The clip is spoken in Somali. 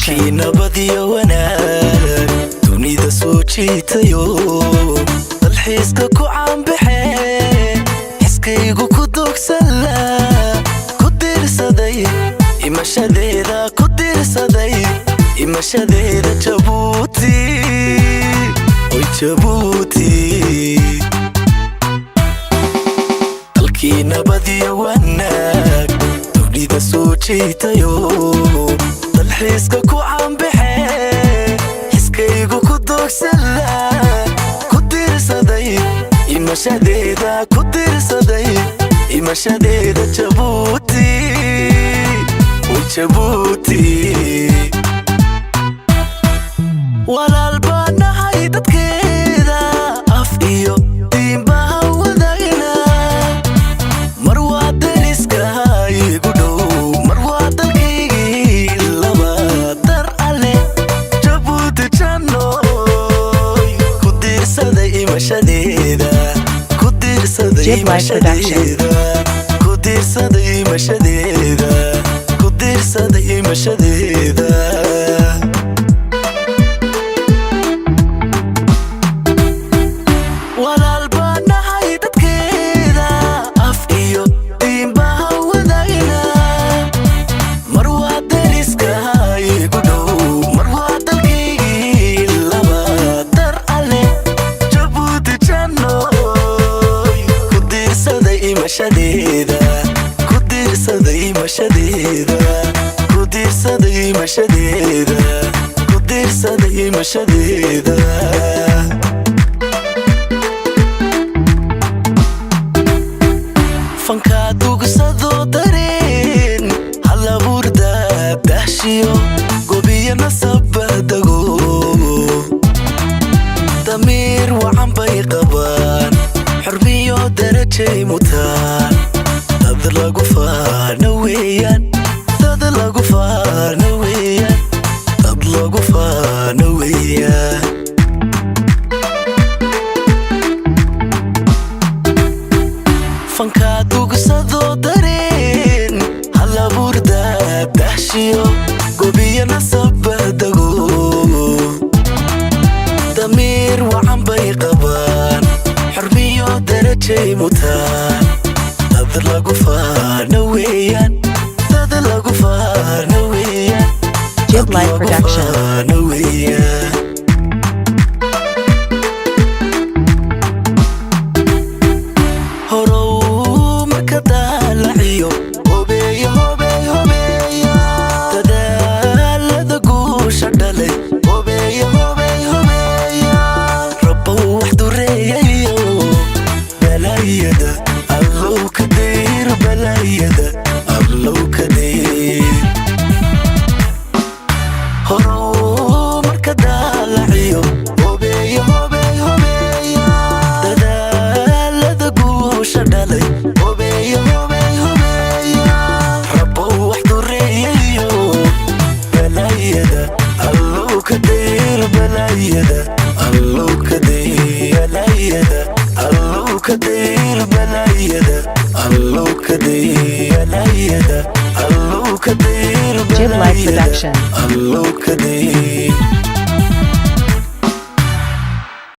dalkiina badiyo wanaag dunida soo jiitayo dalxiiska ku caanbaxee xiskaygu ku dogsala ku dirsaday imashadeeda Jabuuti oy Jabuuti dalkiina badiyo wanaag dunida soo jiitayo dalxiiska ku caanbaxee xiskaygu ku dogsala ku dirsaday imashadeeda Jabuuti oy Jabuuti walaal baan nahay dadkeeda af iyo diinba wadayna mar waa dariska igu dhow mar waa dalkaygii laba dar alle Jabuuti jannoy ku dirsaday imashadeeda ku dirsaday imashadeeda walaal baan nahay dadkeeda af iyo diinba wadayna mar waa dariska igu dhow mar waa dalkaygii laba dar alle Jabuuti jannoy ku dirsaday imashadeeda fankaa dugsado dareen halabuurda dahshiyo gobiyo nasabadago damiir wacan bay qabaan xurmiyo darajay mutaan dad lagu faana weeyaan fankaa dugsado dareen halabuurda dahshiyo gobiyo nasabadago damiir wacan bay qabaan xurmiyo darajay mutaan dad lagu faana weeyaan Jib Life Production. Jib Life Production.